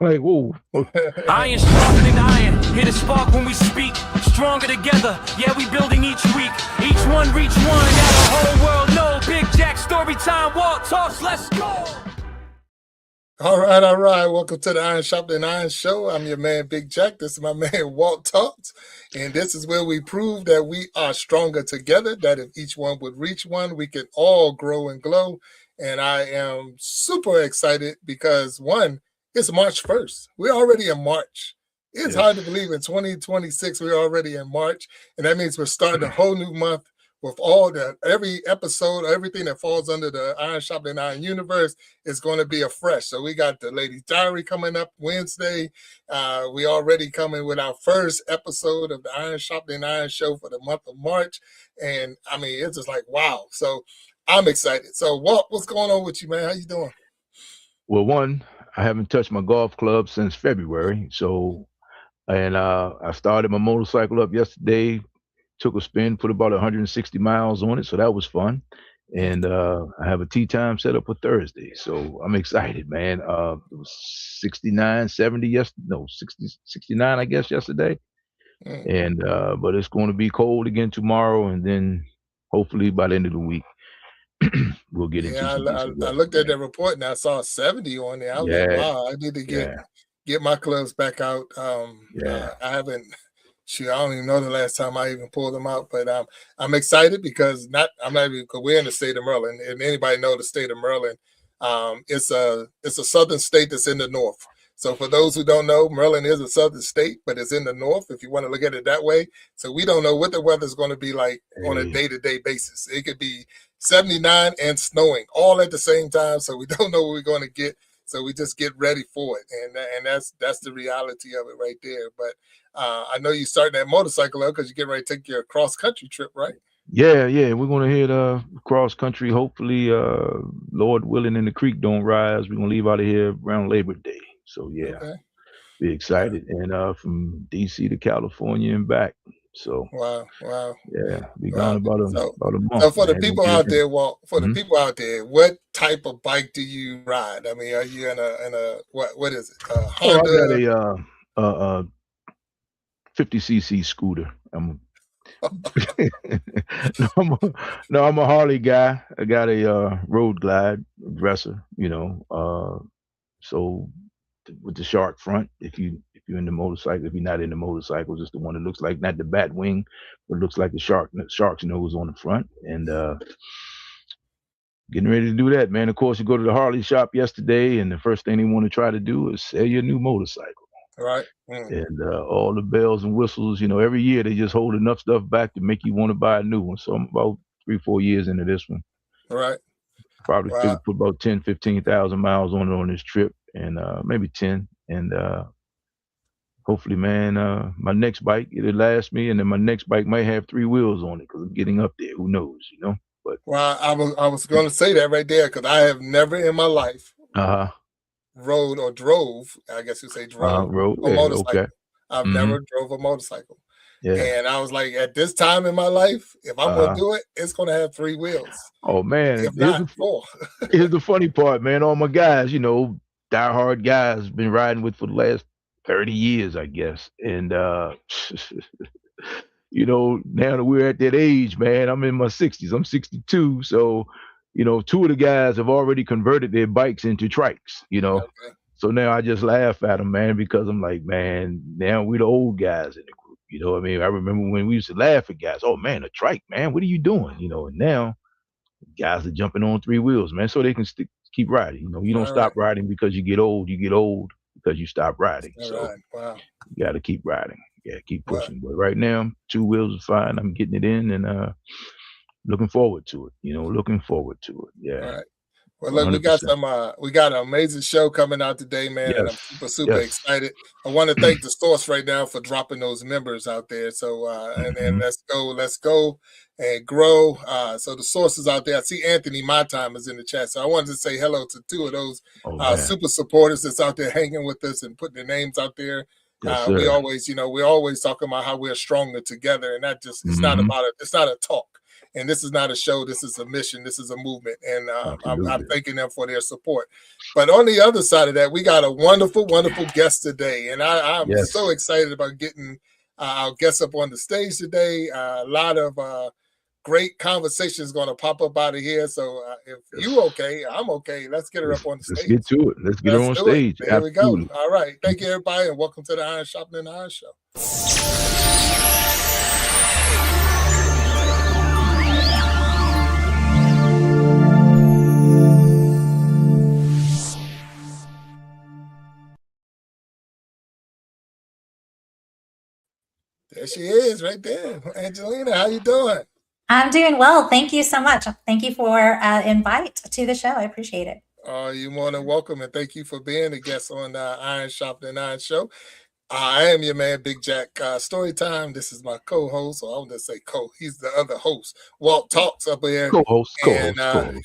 Like, whoa. Iron sharpening iron, hit a spark when we speak. Stronger together, yeah, we building each week. Each one reach one, now the whole world know. Big Jack story time, walk, toss, let's go. All right. Welcome to the Iron Sharpening Iron show. I'm your man, Big Jack. This is my man, Walt Talks. And this is where we prove that we are stronger together, that if each one would reach one, we can all grow and glow. And I am super excited because, one, it's March 1st. We're already in March. It's hard to believe in 2026, we're already in March. And that means we're starting a whole new month with every episode, everything that falls under the Iron Sharpening Iron universe is going to be afresh. So we got the Ladies Diary coming up Wednesday. We already coming with our first episode of the Iron Sharpening Iron show for the month of March. And I mean, it's just like, wow. So I'm excited. So Walt, what's going on with you, man? How you doing? Well, one, I haven't touched my golf club since February. So, and I started my motorcycle up yesterday. Took a spin, put about 160 miles on it, so that was fun. And I have a tee time set up for Thursday, so I'm excited, man. It was 69, 70 60, 69, I guess, yesterday. And but it's going to be cold again tomorrow, and then hopefully by the end of the week we'll get into some I looked at that report and I saw 70 on there. I was like, wow, I need to get my clubs back out. I haven't. Shoot, I don't even know the last time I even pulled them out, but I'm excited because we're in the state of Maryland, and anybody know the state of Maryland? It's a southern state that's in the north. So for those who don't know, Maryland is a southern state, but it's in the north. If you want to look at it that way, so we don't know what the weather's going to be like on a day-to-day basis. It could be 79 and snowing all at the same time, so we don't know what we're going to get. So we just get ready for it, and that's the reality of it right there. But I know you starting that motorcycle up because you're getting ready to take your cross-country trip, right? Yeah. We're going to hit cross-country, hopefully, Lord willing, and the creek don't rise. We're going to leave out of here around Labor Day. So, be excited. And from D.C. to California and back. So, wow. Yeah, be gone about a month. So for the people out there, the people out there, what type of bike do you ride? I mean, are you in a what is it? Honda? I got a 50cc scooter. I'm a Harley guy. I got a road glide dresser, so with the shark front. If you're in the motorcycle, if you're not in the motorcycle, just the one that looks like, not the bat wing, but looks like the shark's nose on the front. And getting ready to do that, man. Of course, you go to the Harley shop yesterday, and the first thing they want to try to do is sell your new motorcycle. Right. And all the bells and whistles, every year they just hold enough stuff back to make you want to buy a new one. So I'm about 3-4 years into this one. Right. Probably put about 10, 15,000 miles on it on this trip, and maybe 10. And hopefully, man, my next bike, it'll last me, and then my next bike might have 3 wheels on it because I'm getting up there. Who knows, But I was going to say that right there because I have never in my life rode or drove. I guess you say drove a motorcycle. Okay. I've never drove a motorcycle. Yeah. And I was like, at this time in my life, if I'm going to do it, it's going to have 3 wheels. Oh, man. If not 4. Here's the funny part, man. All my guys, diehard guys, been riding with for the last 30 years, I guess. And, now that we're at that age, man, I'm in my 60s. I'm 62. So, 2 of the guys have already converted their bikes into trikes, Okay. So now I just laugh at them, man, because I'm like, man, now we're the old guys in the group. You know what I mean? I remember when we used to laugh at guys. Oh, man, a trike, man, what are you doing? And now guys are jumping on 3 wheels, man, so they can keep riding. You don't stop riding because you get old. You get old because you stop riding. So you got to keep riding. Yeah, keep pushing. But right now, 2 wheels is fine. I'm getting it in and looking forward to it. Looking forward to it. Yeah. Right. Well, look, 100%. we got an amazing show coming out today, man. Yes. And I'm super excited. I want to thank the source right now for dropping those members out there. So, and let's go and grow. So the sources out there, I see Anthony My Time is in the chat. So I wanted to say hello to 2 of those super supporters that's out there hanging with us and putting their names out there. Yes, we always, we're always talking about how we're stronger together, and that just, it's not about it. It's not a talk. And this is not a show. This is a mission. This is a movement. And I'm thanking them for their support. But on the other side of that, we got a wonderful, wonderful guest today. And I'm so excited about getting our guests up on the stage today. A lot of great conversations going to pop up out of here. So if you okay, I'm okay. Let's get her up on the stage. Let's get to it. Let's get her on stage. There we go. All right. Thank you, everybody, and welcome to the Iron Sharpening Iron Show. There she is right there. Angelina, how you doing? I'm doing well. Thank you so much. Thank you for invite to the show. I appreciate it. You're more than welcome, and thank you for being a guest on the Iron Sharpening Iron Show. I am your man, Big Jack. Story time. This is my co-host, or I want to say he's the other host. Walt Talks up here. Co-host.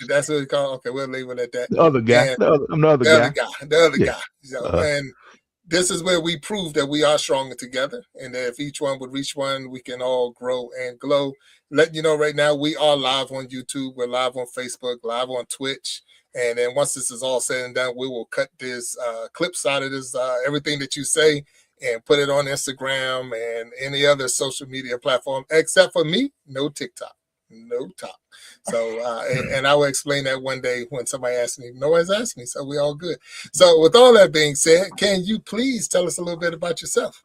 That's what we call. Okay, we'll leave it at that. The other guy. I'm the other guy. So, and this is where we prove that we are stronger together, and that if each one would reach one, we can all grow and glow. Letting you know right now, we are live on YouTube. We're live on Facebook, live on Twitch. And then once this is all said and done, we will cut this clips out of this, everything that you say, and put it on Instagram and any other social media platform, except for me, no TikTok, no talk. So, and I will explain that one day when somebody asks me. No one's asked me, so we all good. So with all that being said, can you please tell us a little bit about yourself?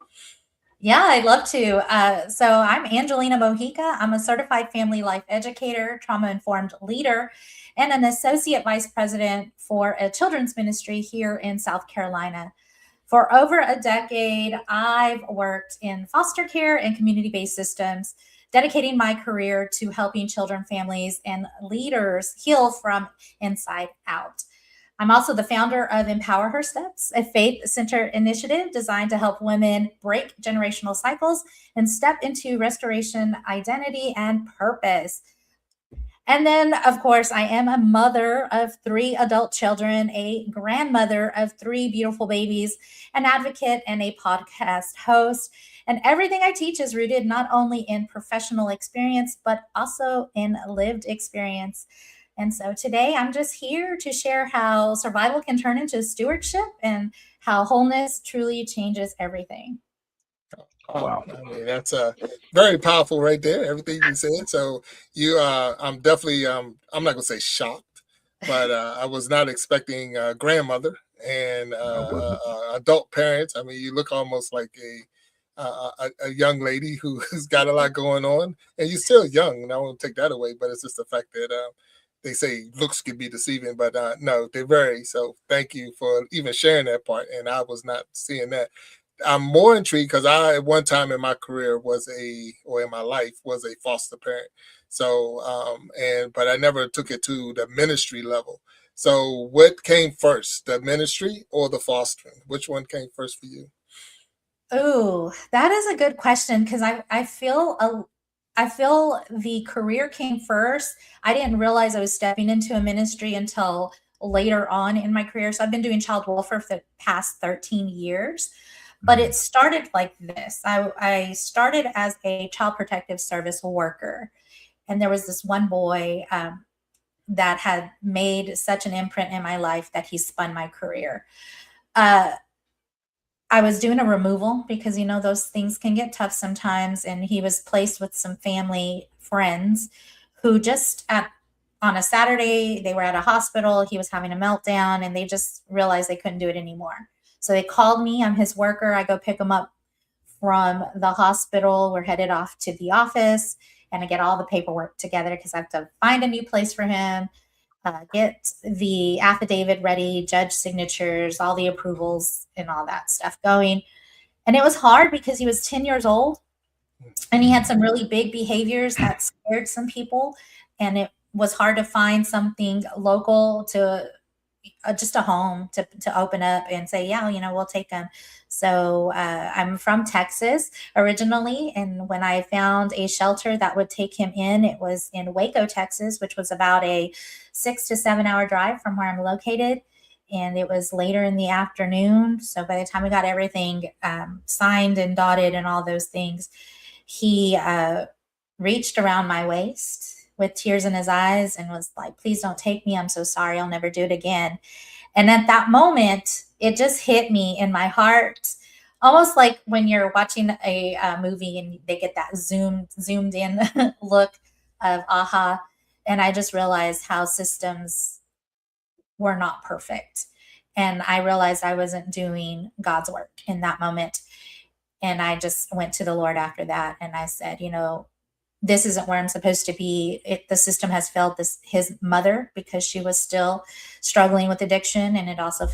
Yeah, I'd love to. So I'm Angelina Mojica. I'm a certified family life educator, trauma-informed leader, and an associate vice president for a children's ministry here in South Carolina. For over a decade, I've worked in foster care and community-based systems, dedicating my career to helping children, families, and leaders heal from inside out. I'm also the founder of Empower Her Steps, a faith-centered initiative designed to help women break generational cycles and step into restoration, identity, and purpose. And then, of course, I am a mother of 3 adult children, a grandmother of 3 beautiful babies, an advocate, and a podcast host. And everything I teach is rooted not only in professional experience, but also in lived experience. And so today I'm just here to share how survival can turn into stewardship and how wholeness truly changes everything. Wow. I mean, that's very powerful right there, everything you said. So I'm definitely, I'm not going to say shocked, but I was not expecting a grandmother and adult parents. I mean, you look almost like a young lady who's got a lot going on, and you're still young, and I won't take that away, but it's just the fact that they say looks can be deceiving, but no, they vary. So thank you for even sharing that part. And I was not seeing that. I'm more intrigued because I, at one time in my career in my life was a foster parent. So, but I never took it to the ministry level. So what came first, the ministry or the fostering? Which one came first for you? Oh, that is a good question, because I feel the career came first. I didn't realize I was stepping into a ministry until later on in my career. So I've been doing child welfare for the past 13 years, but it started like this. I started as a child protective service worker, and there was this one boy that had made such an imprint in my life that he spun my career. I was doing a removal because, you know, those things can get tough sometimes. And he was placed with some family friends who just on a Saturday, they were at a hospital. He was having a meltdown and they just realized they couldn't do it anymore. So they called me. I'm his worker. I go pick him up from the hospital. We're headed off to the office and I get all the paperwork together because I have to find a new place for him. Get the affidavit ready, judge signatures, all the approvals and all that stuff going. And it was hard because he was 10 years old and he had some really big behaviors that scared some people. And it was hard to find something local to just a home to open up and say, yeah, you know, we'll take him. So I'm from Texas originally. And when I found a shelter that would take him in, it was in Waco, Texas, which was about a 6 to 7 hour drive from where I'm located. And it was later in the afternoon. So by the time we got everything signed and dotted and all those things, he reached around my waist with tears in his eyes and was like, please don't take me. I'm so sorry. I'll never do it again. And at that moment, it just hit me in my heart, almost like when you're watching a movie and they get that zoomed in look of aha. And I just realized how systems were not perfect. And I realized I wasn't doing God's work in that moment. And I just went to the Lord after that. And I said, this isn't where I'm supposed to be. The system has failed his mother because she was still struggling with addiction. And it also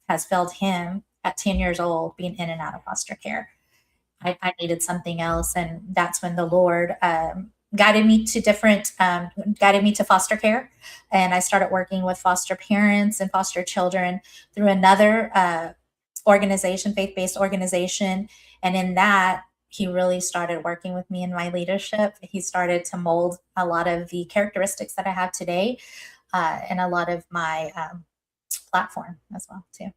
has failed him at 10 years old, being in and out of foster care. I needed something else. And that's when the Lord guided me to foster care. And I started working with foster parents and foster children through another organization, faith-based organization. And in that, he really started working with me in my leadership. He started to mold a lot of the characteristics that I have today, and a lot of my platform as well too.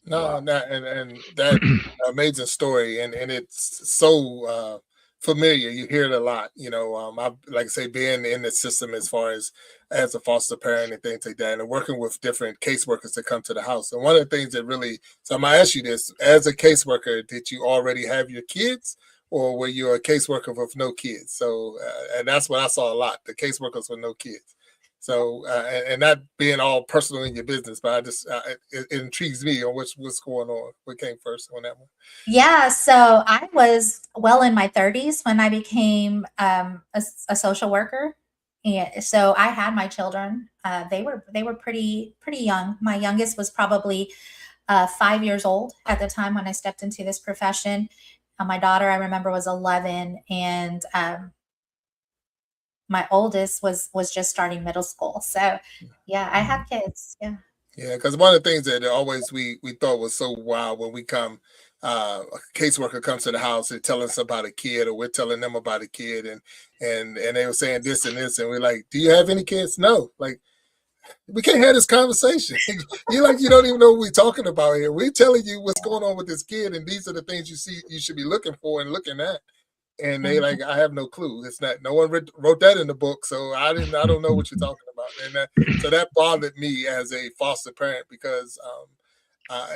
No, and that amazing story, and it's so familiar. You hear it a lot, I like I say, being in the system as far as a foster parent and things like that, and working with different caseworkers that come to the house. And one of the things that really, so I'm gonna ask you this: as a caseworker, did you already have your kids, or were you a caseworker with no kids? So, and that's what I saw a lot: the caseworkers with no kids. So, and not being all personal in your business, but I just, it intrigues me on what's going on. What came first on that one? Yeah. So I was well in my 30s when I became a social worker. And so I had my children. They were pretty young. My youngest was probably 5 years old at the time when I stepped into this profession. My daughter, I remember, was 11, and my oldest was just starting middle school. So yeah, I have kids. Yeah. Yeah, because one of the things that always we thought was so wild when we come, a caseworker comes to the house and telling us about a kid, or we're telling them about a kid, and they were saying this and this, and we're like, "Do you have any kids?" No, like, we can't have this conversation. You don't even know what we're talking about here. We're telling you what's going on with this kid, and these are the things you should be looking for and looking at. And they like, I have no clue. It's not, no one wrote that in the book, so I don't know what you're talking about. And so that bothered me as a foster parent, because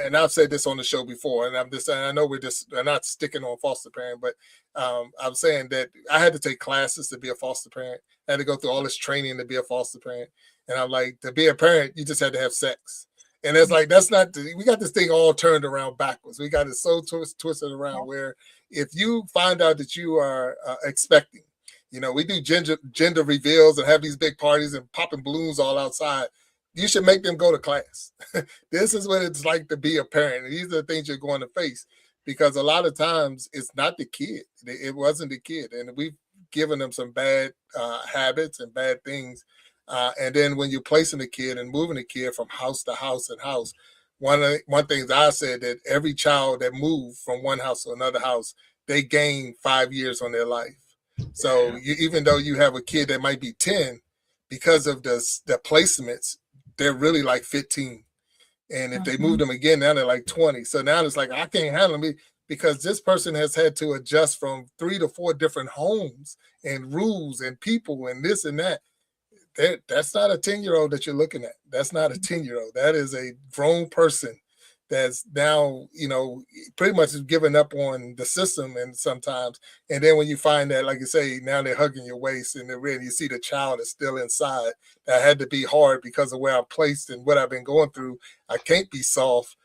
and I've said this on the show before, and I'm just saying, I know we're not sticking on foster parent, but I'm saying that I had to take classes to be a foster parent. I had to go through all this training to be a foster parent. And I'm like, to be a parent, you just had to have sex. And it's like, that's not, we got this thing all turned around backwards. We got it so twisted around where if you find out that you are expecting, we do gender reveals and have these big parties and popping balloons all outside. You should make them go to class. This is what it's like to be a parent. And these are the things you're going to face, because a lot of times it's not the kid. It wasn't the kid. And we've given them some bad habits and bad things. And then when you're placing a kid and moving a kid from house to house and house, one thing I said, that every child that moved from one house to another house, they gain 5 years on their life. So even though you have a kid that might be 10, because of the placements, they're really like 15. And if they move them again, now they're like 20. So now it's like, I can't handle me, because this person has had to adjust from 3 to 4 different homes and rules and people and this and that. That's not a 10-year-old that you're looking at. That's not a 10-year-old. That is a grown person that's now, pretty much given up on the system. And sometimes, and then when you find that, like you say, now they're hugging your waist and they're ready, you see the child is still inside. That had to be hard because of where I'm placed and what I've been going through. I can't be soft,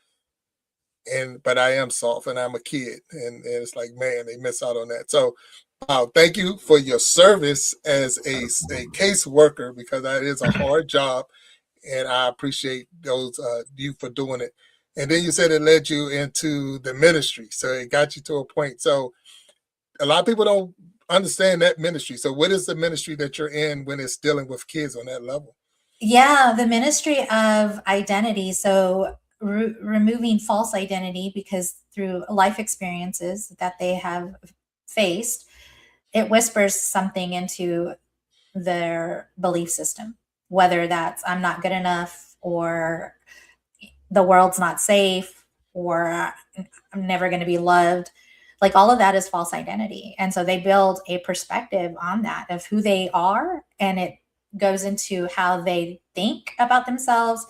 but I am soft, and I'm a kid. And it's like, man, they miss out on that. So thank you for your service as a case worker, because that is a hard job, and I appreciate you for doing it. And then you said it led you into the ministry, so it got you to a point. So a lot of people don't understand that ministry. So what is the ministry that you're in when it's dealing with kids on that level? Yeah, the ministry of identity. So removing false identity, because through life experiences that they have faced, it whispers something into their belief system, whether that's I'm not good enough, or the world's not safe, or I'm never going to be loved. like all of that is false identity. And so they build a perspective on that of who they are, and it goes into how they think about themselves,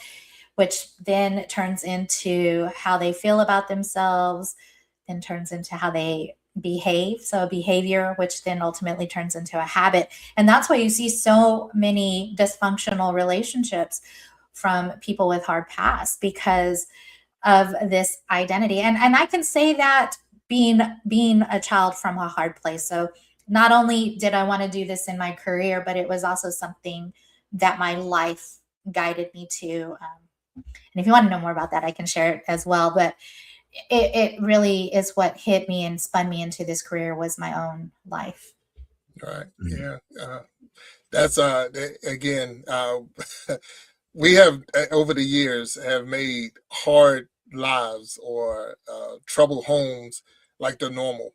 which then turns into how they feel about themselves, then turns into how they behave. So a behavior, which then ultimately turns into a habit. And that's why you see so many dysfunctional relationships from people with hard past, because of this identity. And I can say that being a child from a hard place. So not only did I want to do this in my career, but it was also something that my life guided me to. And if you want to know more about that, I can share it as well. But it really is what hit me and spun me into this career was my own life. Right. Yeah. That's again, we have over the years have made hard lives or troubled homes like they're normal.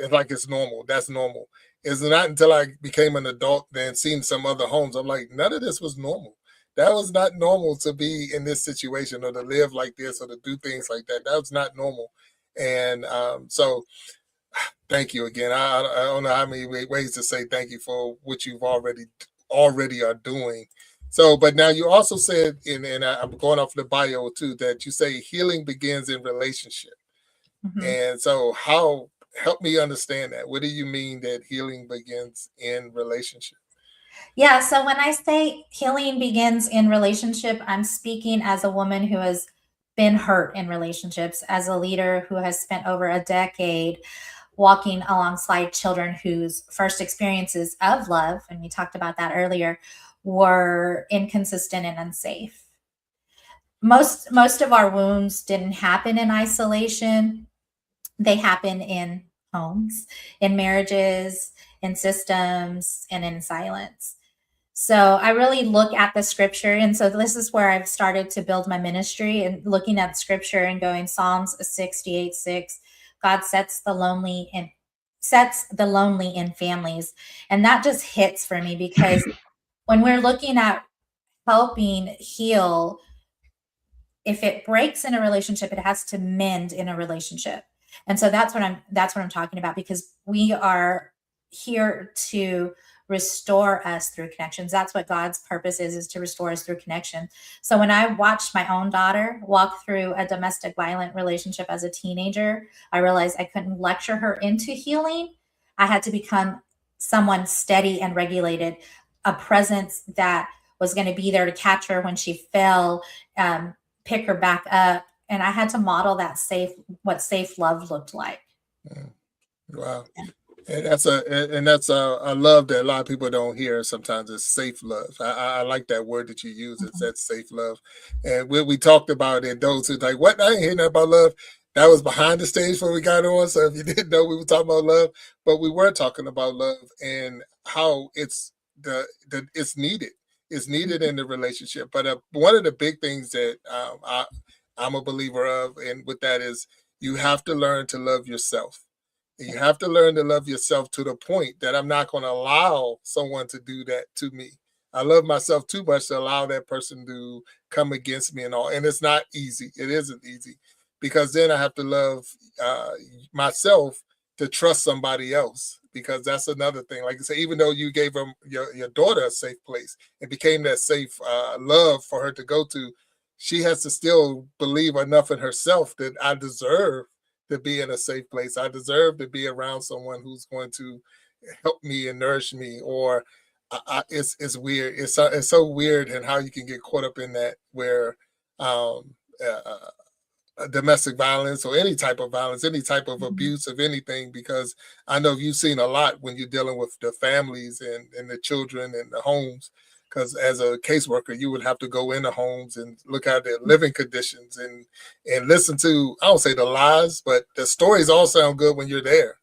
It's like it's normal. That's normal. It's not until I became an adult then seen some other homes, I'm like, none of this was normal. That was not normal to be in this situation or to live like this or to do things like that. That was not normal. And so thank you again. I don't know how many ways to say thank you for what you've already are doing. So, but now you also said, and I'm going off the bio too, that you say healing begins in relationship. Mhm. And so help me understand that. What do you mean that healing begins in relationship? Yeah. So when I say healing begins in relationship, I'm speaking as a woman who has been hurt in relationships, as a leader who has spent over a decade walking alongside children whose first experiences of love, and we talked about that earlier, were inconsistent and unsafe. Most of our wounds didn't happen in isolation. They happen in homes, in marriages, in systems, and in silence. So I really look at the scripture. And so this is where I've started to build my ministry and looking at scripture and going Psalms 68:6. God sets the lonely in families. And that just hits for me because when we're looking at helping heal, if it breaks in a relationship, it has to mend in a relationship. And so that's what I'm talking about, because we are here to restore us through connections. That's what God's purpose is to restore us through connection. So when I watched my own daughter walk through a domestic violent relationship as a teenager, I realized I couldn't lecture her into healing. I had to become someone steady and regulated, a presence that was going to be there to catch her when she fell, pick her back up. And I had to model that what safe love looked like. Wow. And that's a love that a lot of people don't hear sometimes. It's safe love. I like that word that you use. It's that safe love. And we talked about it, those who like, what? I ain't hearing about love. That was behind the stage before we got on. So if you didn't know, we were talking about love, but we were talking about love and how it's it's needed. It's needed in the relationship. But one of the big things that I'm a believer of, and with that is you have to learn to love yourself. You have to learn to love yourself to the point that I'm not going to allow someone to do that to me. I love myself too much to allow that person to come against me and all. And it's not easy. It isn't easy because then I have to love myself to trust somebody else, because that's another thing. Like I say, even though you gave her, your daughter a safe place and became that safe love for her to go to, she has to still believe enough in herself that I deserve to be in a safe place. I deserve to be around someone who's going to help me and nourish me. Or it's weird. It's so weird, and how you can get caught up in that where domestic violence or any type of violence, any type of abuse of anything, because I know you've seen a lot when you're dealing with the families and the children and the homes. Because as a caseworker, you would have to go into homes and look at their living conditions and listen to, I don't say the lies, but the stories all sound good when you're there.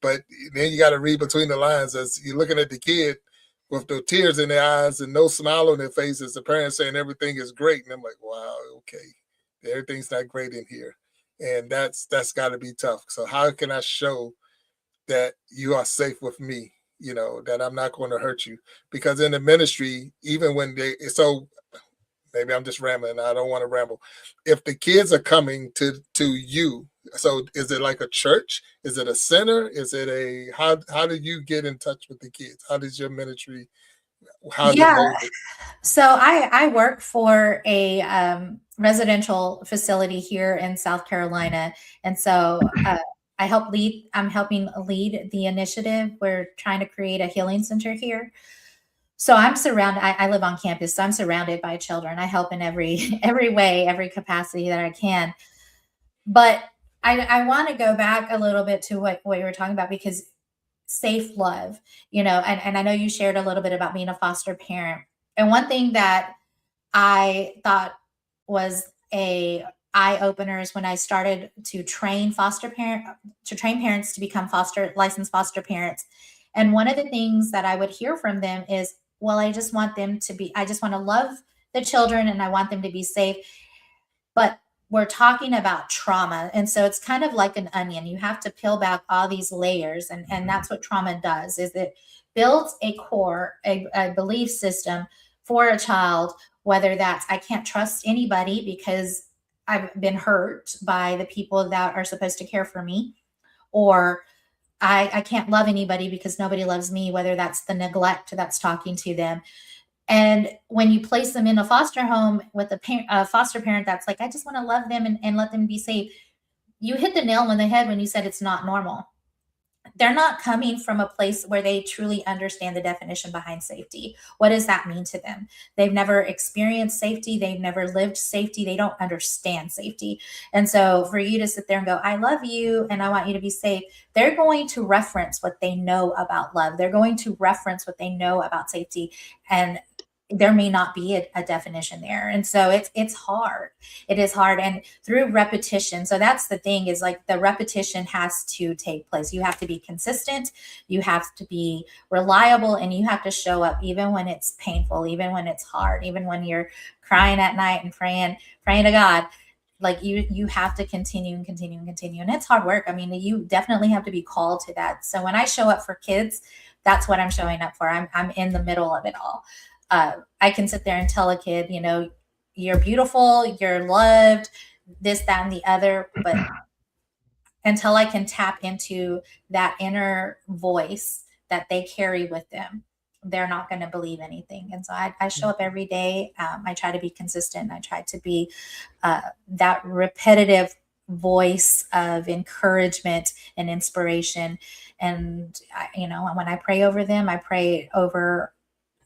But then you got to read between the lines as you're looking at the kid with the tears in their eyes and no smile on their faces, the parents saying everything is great. And I'm like, wow, okay, everything's not great in here. And that's got to be tough. So how can I show that you are safe with me? That I'm not going to hurt you? Because in the ministry, even when maybe I'm just rambling. I don't want to ramble. If the kids are coming to you, so is it like a church? Is it a center? Is it a how do you get in touch with the kids? How does your ministry? How's it Yeah. molded? So I work for a residential facility here in South Carolina, and so I help lead. I'm helping lead the initiative. We're trying to create a healing center here. So I'm surrounded. I live on campus, so I'm surrounded by children. I help in every way, every capacity that I can. But I want to go back a little bit to what you were talking about, because safe love, and I know you shared a little bit about being a foster parent. And one thing that I thought was a eye opener is when I started to train parents to become licensed foster parents. And one of the things that I would hear from them is, well, I just want to love the children and I want them to be safe. But we're talking about trauma. And so it's kind of like an onion. You have to peel back all these layers. And that's what trauma does, is it builds a core, a belief system for a child, whether that's, I can't trust anybody because I've been hurt by the people that are supposed to care for me, or I can't love anybody because nobody loves me, whether that's the neglect that's talking to them. And when you place them in a foster home with a foster parent that's like, I just want to love them and let them be safe, you hit the nail on the head when you said it's not normal. They're not coming from a place where they truly understand the definition behind safety. What does that mean to them? They've never experienced safety. They've never lived safety. They don't understand safety. And so for you to sit there and go, I love you and I want you to be safe, they're going to reference what they know about love. They're going to reference what they know about safety. And there may not be a definition there. And so it's hard. It is hard. And through repetition. So that's the thing, is like the repetition has to take place. You have to be consistent. You have to be reliable, and you have to show up even when it's painful, even when it's hard, even when you're crying at night and praying to God. Like you have to continue and continue and continue. And it's hard work. I mean, you definitely have to be called to that. So when I show up for kids, that's what I'm showing up for. I'm in the middle of it all. I can sit there and tell a kid, you're beautiful, you're loved, this, that, and the other. But until I can tap into that inner voice that they carry with them, they're not going to believe anything. And so I show up every day. I try to be consistent. I try to be that repetitive voice of encouragement and inspiration. And, when I pray over them, I pray over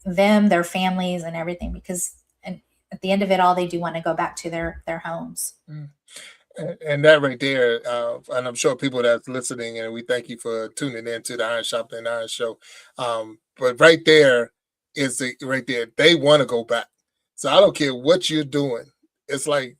them, their families, and everything, because at the end of it all, they do want to go back to their homes. And that right there, and I'm sure people that's listening, and we thank you for tuning in to the Iron Sharpening Iron show. But right there is right there. They want to go back. So I don't care what you're doing. It's like,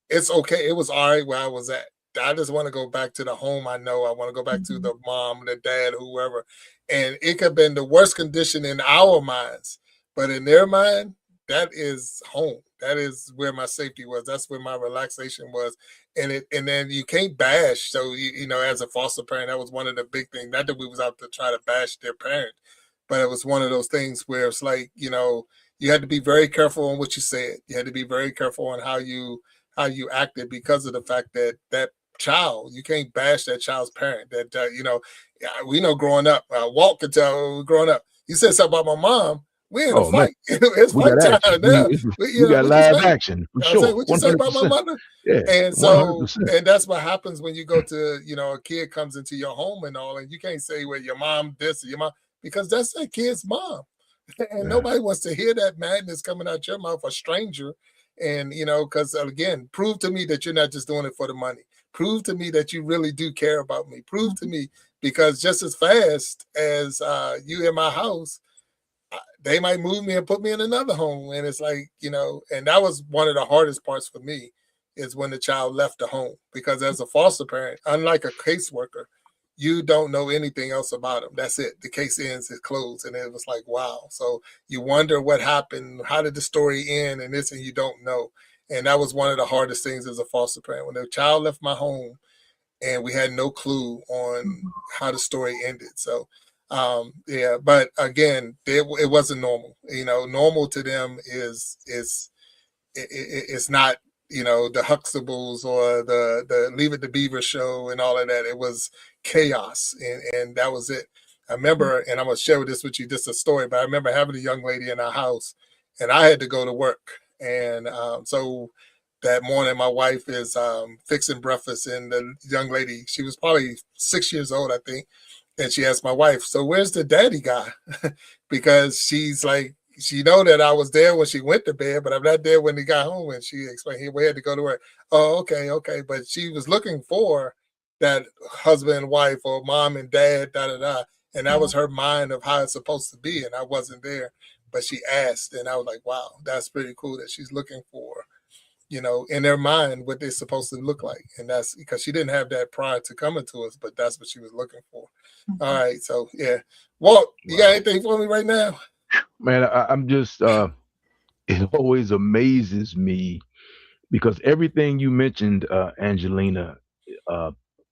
it's okay. It was all right where I was at. I just want to go back to the home I know. I want to go back to the mom, the dad, whoever. And it could have been the worst condition in our minds, but in their mind, that is home. That is where my safety was. That's where my relaxation was. And then you can't bash. So, as a foster parent, that was one of the big things. Not that we was out to try to bash their parent, but it was one of those things where it's like, you had to be very careful on what you said. You had to be very careful on how you acted, because of the fact that child, you can't bash that child's parent. That, we know growing up, Walt could tell growing up, you said something about my mom, we're in a fight. It's we fight got time now. We got live action for sure. What you say about my mother? Yeah, and so 100%. and that's what happens when you go to, a kid comes into your home and all, and you can't say, well, your mom this or your mom, because that's that kid's mom. And nobody wants to hear that madness coming out your mouth, a stranger. And, because again, prove to me that you're not just doing it for the money. Prove to me that you really do care about me. Prove to me, because just as fast as you in my house, they might move me and put me in another home. And it's like, and that was one of the hardest parts for me, is when the child left the home, because as a foster parent, unlike a caseworker, you don't know anything else about them. That's it. The case ends, it closed. And it was like, wow. So you wonder what happened. How did the story end? And this, and you don't know. And that was one of the hardest things as a foster parent, when the child left my home and we had no clue on how the story ended. So, but again, it wasn't normal. Normal to them is it's not, the Huxtables or the Leave It to Beaver show and all of that. It was chaos, and that was it. I remember, and I'm gonna share this with you, just a story, but I remember having a young lady in our house, and I had to go to work, and so that morning my wife is fixing breakfast, and the young lady, she was probably 6 years old, I think, and she asked my wife, "So where's the daddy guy?" Because she's like, she know that I was there when she went to bed, but I'm not there when he got home. And she explained we had to go to work. Oh, okay. But she was looking for that husband and wife or mom and dad, da da da. And that was her mind of how it's supposed to be. And I wasn't there. But she asked, and I was like, wow, that's pretty cool that she's looking for, in their mind what they're supposed to look like. And that's because she didn't have that prior to coming to us, but that's what she was looking for. All right. So yeah. Walt, you got anything for me right now? Man, I'm just it always amazes me because everything you mentioned, Angelina,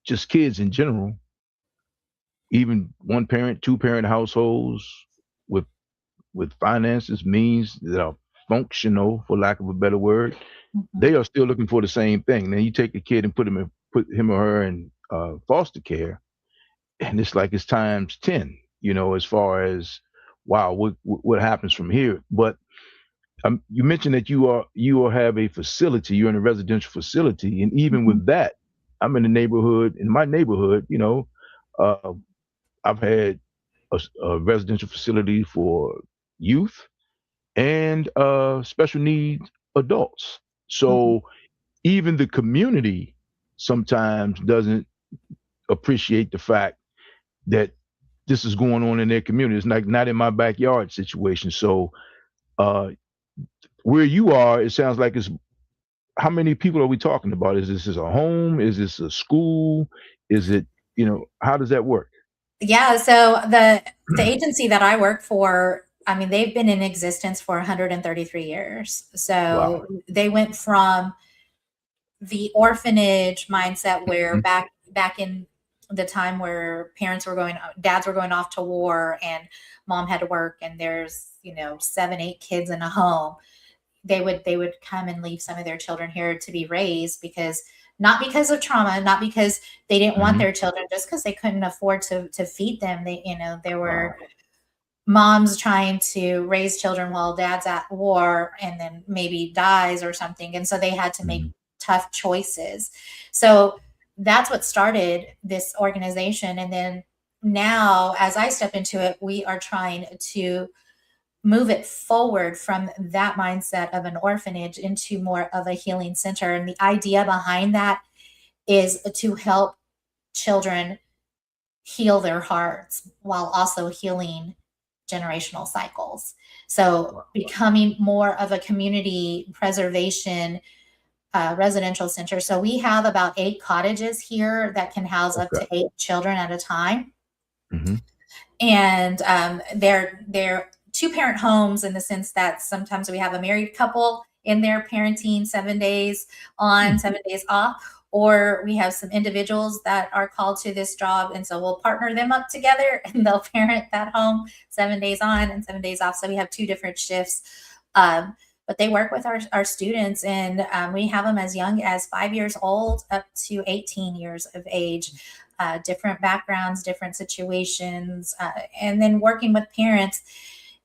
just kids in general, even one parent, two parent households with finances, means that are functional, for lack of a better word, they are still looking for the same thing. Then you take a kid and put him or her in foster care, and it's like it's times 10. As far as wow, what happens from here? But you mentioned that you have a facility. You're in a residential facility, and even with that, I'm in the neighborhood. In my neighborhood, uh, I've had a residential facility for youth and special needs adults. So even the community sometimes doesn't appreciate the fact that this is going on in their community. It's not in my backyard situation. So where you are, it sounds like it's how many people are we talking about? Is this a home? Is this a school? Is it, how does that work? Yeah, so the agency that I work for, I mean, they've been in existence for 133 years. So Wow. they went from the orphanage mindset where back in the time where dads were going off to war and mom had to work and there's 7-8 kids in a home, they would come and leave some of their children here to be raised, because not because of trauma, not because they didn't want their children, just because they couldn't afford to feed them. There were moms trying to raise children while dad's at war and then maybe dies or something, and so they had to make tough choices. So that's what started this organization. And then now, as I step into it, we are trying to move it forward from that mindset of an orphanage into more of a healing center. And the idea behind that is to help children heal their hearts while also healing generational cycles. So becoming more of a community preservation residential center. So we have about 8 cottages here that can house up to 8 children at a time. And they're 2-parent homes in the sense that sometimes we have a married couple in there parenting 7 days on, 7 days off, or we have some individuals that are called to this job. And so we'll partner them up together and they'll parent that home 7 days on and 7 days off. So we have 2 different shifts. But they work with our students, and we have them as young as 5 years old up to 18 years of age. Different backgrounds, different situations, and then working with parents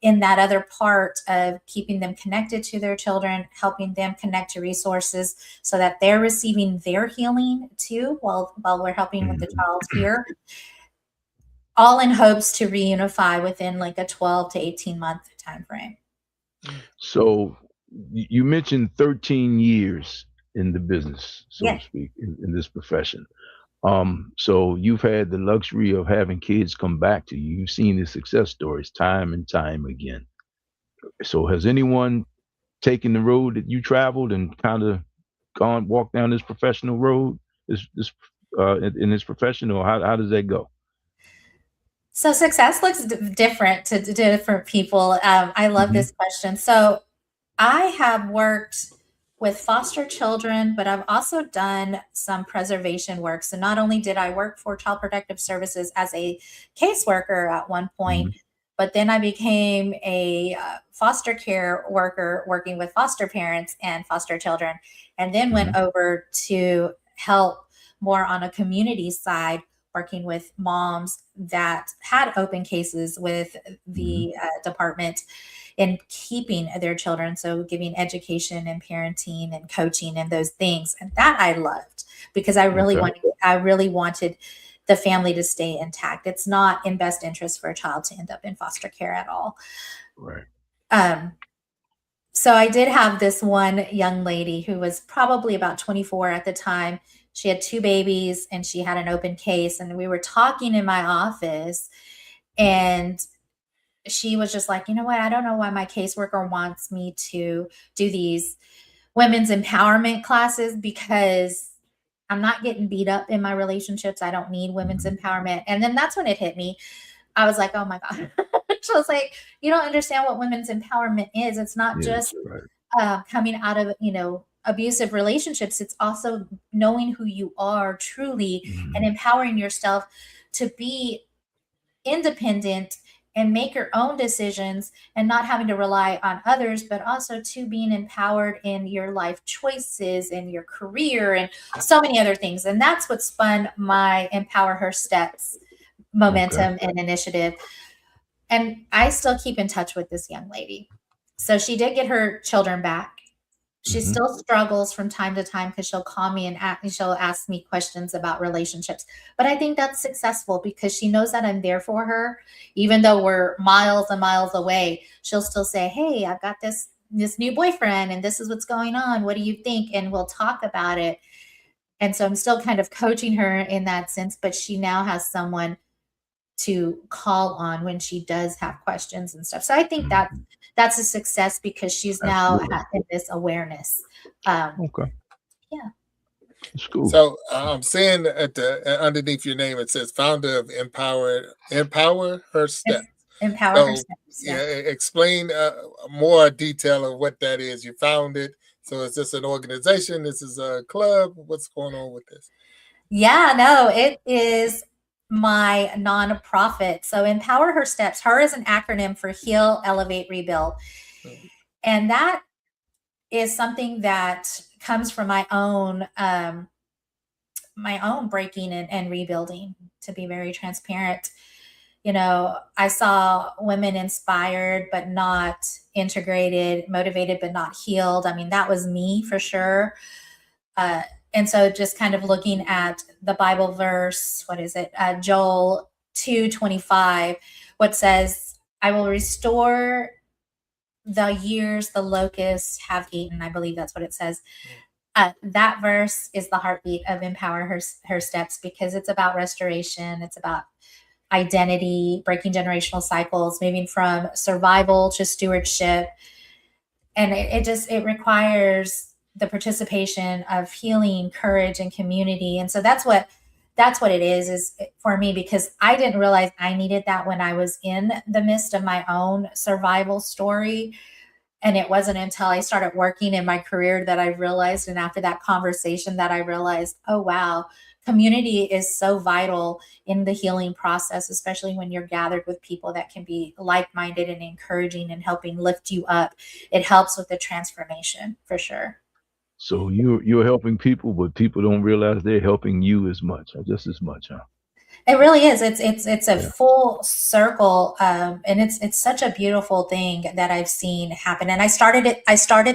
in that other part of keeping them connected to their children, helping them connect to resources so that they're receiving their healing too, while we're helping with the child here, all in hopes to reunify within like a 12 to 18 month time frame. So you mentioned 13 years in the business, so to speak, in this profession. So you've had the luxury of having kids come back to you. You've seen the success stories time and time again. So has anyone taken the road that you traveled and kind of walked down this professional road, in this profession, or how does that go? So success looks different to different people. I love this question. So I have worked with foster children, but I've also done some preservation work. So not only did I work for Child Protective Services as a caseworker at one point, But then I became a foster care worker working with foster parents and foster children, and then went over to help more on a community side, working with moms that had open cases with the department in keeping their children. So giving education and parenting and coaching and those things. And that I loved because I really wanted the family to stay intact. It's not in best interest for a child to end up in foster care at all. Right. So I did have this one young lady who was probably about 24 at the time. She had 2 babies and she had an open case, and we were talking in my office, and she was just like, you know what? I don't know why my caseworker wants me to do these women's empowerment classes, because I'm not getting beat up in my relationships. I don't need women's empowerment. And then that's when it hit me. I was like, oh my God. She was like, you don't understand what women's empowerment is. It's not just coming out of, abusive relationships. It's also knowing who you are truly and empowering yourself to be independent and make your own decisions and not having to rely on others, but also to being empowered in your life choices and your career and so many other things. And that's what spun my Empower Her Steps momentum and initiative. And I still keep in touch with this young lady. So she did get her children back. She still struggles from time to time because she'll call me and she'll ask me questions about relationships. But I think that's successful because she knows that I'm there for her. Even though we're miles and miles away, she'll still say, hey, I've got this new boyfriend and this is what's going on. What do you think? And we'll talk about it. And so I'm still kind of coaching her in that sense, but she now has someone to call on when she does have questions and stuff. So I think that's a success because she's now in this awareness. Yeah. That's cool. So I'm seeing at underneath your name, it says founder of Empower Her Steps. Empower Her Steps. Yeah. Explain more detail of what that is. You found it. So is this an organization? This is a club? What's going on with this? Yeah, no, it is my nonprofit. So Empower Her Steps. Her is an acronym for Heal, Elevate, Rebuild. And that is something that comes from my own breaking and rebuilding, to be very transparent. I saw women inspired but not integrated, motivated but not healed. I mean, that was me for sure. And so just kind of looking at the Bible verse, what is it? Joel 2:25, what says, I will restore the years the locusts have eaten. I believe that's what it says. That verse is the heartbeat of Empower Her Steps, because it's about restoration. It's about identity, breaking generational cycles, moving from survival to stewardship. And it requires the participation of healing, courage, and community. And so that's what it is for me, because I didn't realize I needed that when I was in the midst of my own survival story. And it wasn't until I started working in my career that I realized, and after that conversation, that I realized, oh, wow, community is so vital in the healing process, especially when you're gathered with people that can be like-minded and encouraging and helping lift you up. It helps with the transformation for sure. So you're helping people, but people don't realize they're helping you just as much, huh? It really is. It's a full circle, and it's such a beautiful thing that I've seen happen. And I started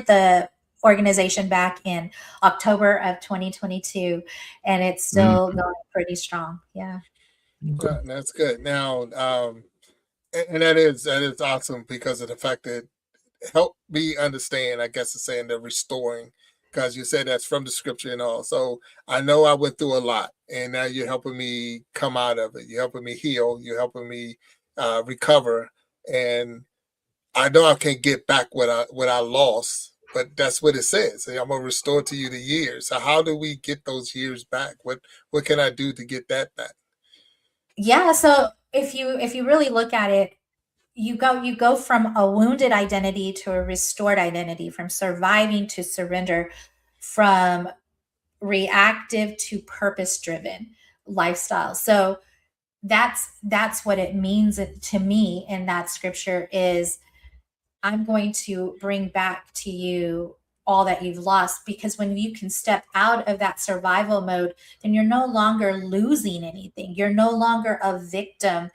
the organization back in October of 2022, and it's still going pretty strong. Yeah. Okay. That's good. Now, and that is awesome, because of the fact that help me understand, I guess, it's saying the restoring, because you said that's from the scripture and all. So I know I went through a lot, and now you're helping me come out of it. You're helping me heal. You're helping me recover. And I know I can't get back what I lost, but that's what it says. I'm gonna restore to you the years. So how do we get those years back? What can I do to get that back? Yeah. So if you really look at it, you go from a wounded identity to a restored identity, from surviving to surrender, from reactive to purpose-driven lifestyle. So that's what it means to me in that scripture is, I'm going to bring back to you all that you've lost. Because when you can step out of that survival mode, then you're no longer losing anything. You're no longer a victim.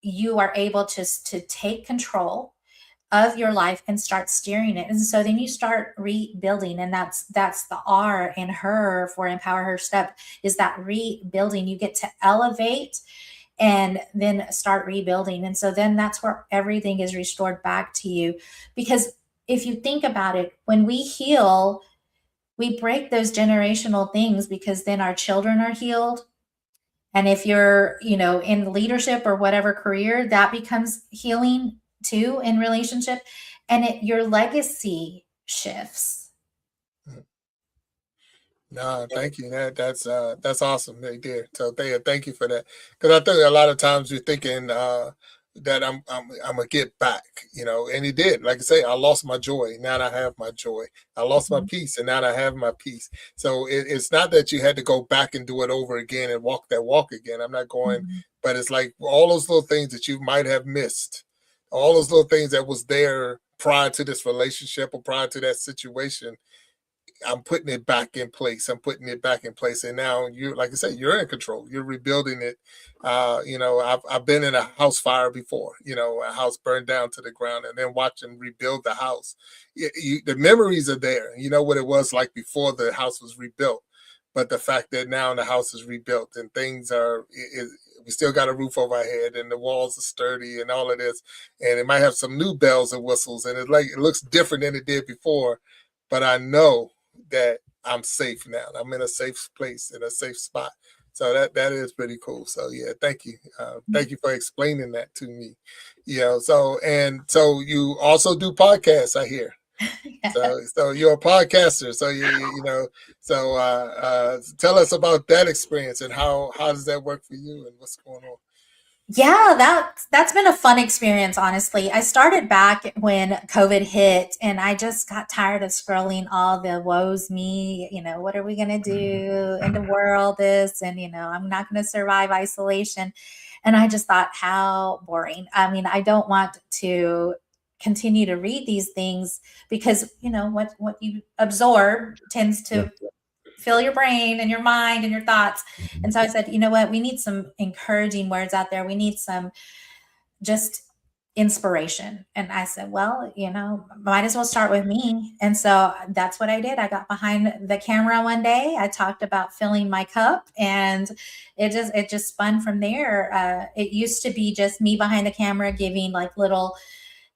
You are able to take control of your life and start steering it. And so then you start rebuilding. And that's the R in her for Empower Her Step, is that rebuilding. You get to elevate and then start rebuilding. And so then that's where everything is restored back to you. Because if you think about it, when we heal, we break those generational things, because then our children are healed. And if you're, in leadership or whatever career, that becomes healing too in relationship, and your legacy shifts. No, thank you. That's awesome. They did. So thank you for that. Because I think a lot of times you're thinking that I'm gonna get back, and he did. Like I say, I lost my joy. Now I have my joy. I lost my peace, and now I have my peace. So it's not that you had to go back and do it over again and walk that walk again. I'm not going, but it's like all those little things that you might have missed, all those little things that was there prior to this relationship or prior to that situation. I'm putting it back in place. And now you, like I said, you're in control. You're rebuilding it. I've been in a house fire before, a house burned down to the ground, and then watch them rebuild the house. The memories are there. You know what it was like before the house was rebuilt. But the fact that now the house is rebuilt and things we still got a roof over our head and the walls are sturdy and all of this. And it might have some new bells and whistles, and it looks different than it did before. But I know that I'm safe now. I'm in a safe place, in a safe spot. So that is pretty cool. So yeah, thank you. Thank you for explaining that to me. So you also do podcasts, I hear. So you're a podcaster. So tell us about that experience and how does that work for you and what's going on? Yeah, that's been a fun experience, honestly. I started back when COVID hit, and I just got tired of scrolling all the woes me, what are we going to do in the world, this, and, I'm not going to survive isolation. And I just thought, how boring. I mean, I don't want to continue to read these things, because, what you absorb tends to fill your brain and your mind and your thoughts. And so I said, you know what, we need some encouraging words out there. We need some just inspiration. And I said, well, might as well start with me. And so that's what I did. I got behind the camera one day. I talked about filling my cup, and it just spun from there. It used to be just me behind the camera giving like little,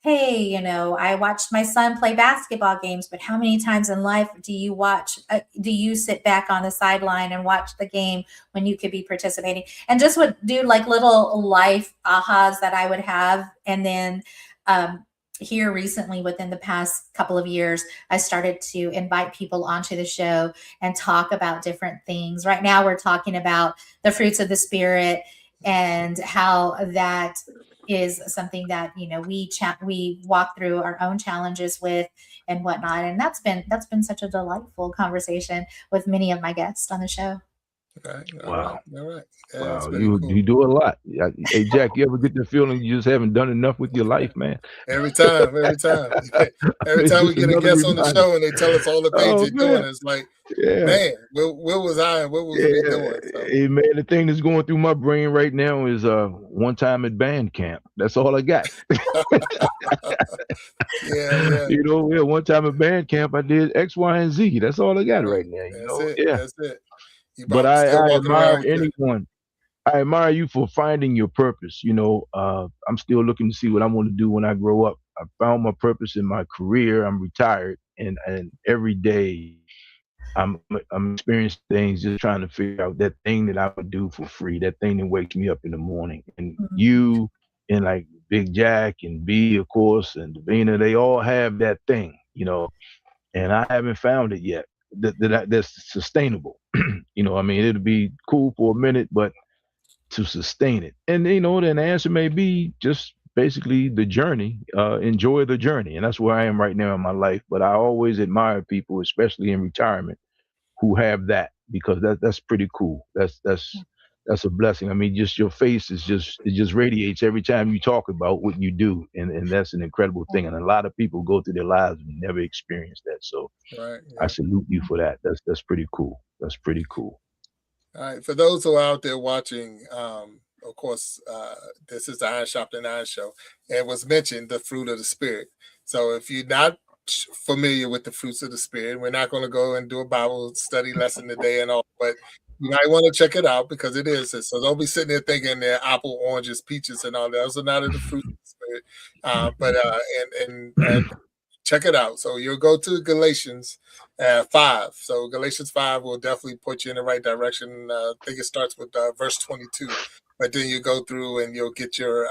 hey, I watched my son play basketball games, but how many times in life do you sit back on the sideline and watch the game when you could be participating? And just would do like little life ahas that I would have. And then here recently, within the past couple of years, I started to invite people onto the show and talk about different things. Right now, we're talking about the fruits of the Spirit and how that is something that we walk through our own challenges with and whatnot. And that's been such a delightful conversation with many of my guests on the show. Okay. Wow. All right. Wow. You do a lot. Hey, Jack, you ever get the feeling you just haven't done enough with your life, man? Every time. Every time we get a guest on the show and they tell us all the things they're doing, it's like, man, where was I and what was we doing? So. Hey, man, the thing that's going through my brain right now is one time at band camp. That's all I got. Yeah. One time at band camp, I did X, Y, and Z. That's all I got right now. That's it. But I admire anyone. I admire you for finding your purpose. I'm still looking to see what I want to do when I grow up. I found my purpose in my career. I'm retired, and every day I'm experiencing things, just trying to figure out that thing that I would do for free, that thing that wakes me up in the morning. And you and like Big Jack and B, of course, and Davina, they all have that thing, and I haven't found it yet. That's sustainable. It'll be cool for a minute, but to sustain it. And then the answer may be just basically the journey. Enjoy the journey. And that's where I am right now in my life. But I always admire people, especially in retirement, who have that, because that's pretty cool. That's that's a blessing. I mean, just your face is it just radiates every time you talk about what you do, and that's an incredible thing. And a lot of people go through their lives and never experience that. So Right. I Yeah. salute you for that. That's pretty cool. That's pretty cool. All right. For those who are out there watching, of course, this is the Iron Sharpening Iron show. And it was mentioned the fruit of the spirit. So if you're not familiar with the fruits of the spirit, we're not going to go and do a Bible study lesson today and all, but you might want to check it out because it is. So don't be sitting there thinking they're apple, oranges, peaches, and all that. Those are not of the fruits of the spirit. And check it out. So you'll go to Galatians 5. So Galatians 5 will definitely put you in the right direction. I think it starts with verse 22, but then you go through and you'll get your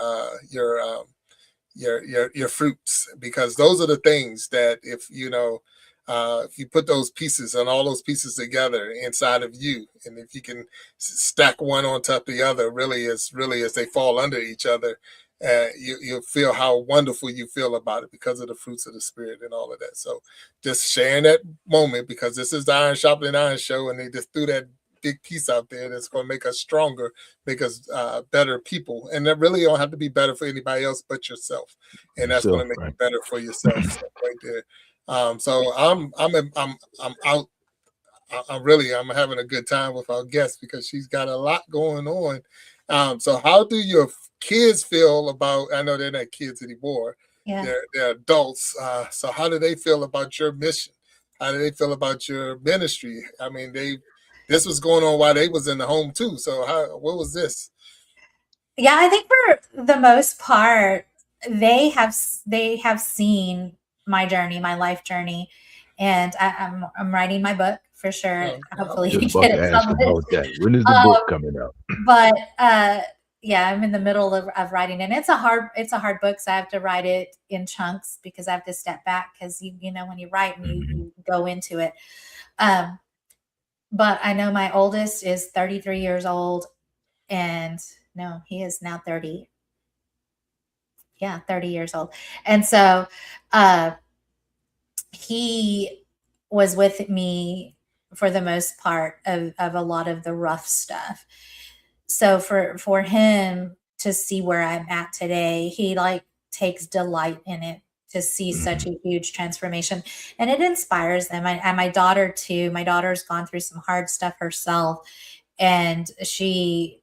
fruits, because those are the things that if you put those pieces and all those pieces together inside of you, and if you can stack one on top of the other, really as they fall under each other, you'll feel how wonderful you feel about it because of the fruits of the spirit and all of that. So just sharing that moment, because this is the Iron Sharpening Iron show, and they just threw that big piece out there that's going to make us stronger, make us better people, and that really don't have to be better for anybody else but yourself, and that's going to make Right. you better for yourself. So right there. So I'm out. I'm having a good time with our guest because she's got a lot going on. So how do your kids feel about? I know they're not kids anymore. Yeah. They're adults. So how do they feel about your mission? How do they feel about your ministry? I mean, this was going on while they was in the home too. So what was this? Yeah, I think for the most part, they have seen my journey, my life journey, and I'm writing my book for sure. Hopefully, Just get about to it ask published. about that. When is the book coming out? But yeah, I'm in the middle of writing, and it's a hard book, so I have to write it in chunks because I have to step back because you know when you write and you go into it. But I know my oldest is 33 years old, and no, he is now 30. Yeah, 30 years old. And so he was with me for the most part of a lot of the rough stuff. So for him to see where I'm at today, he like takes delight in it, to see such a huge transformation, and it inspires them. And my daughter too. My daughter's gone through some hard stuff herself, and she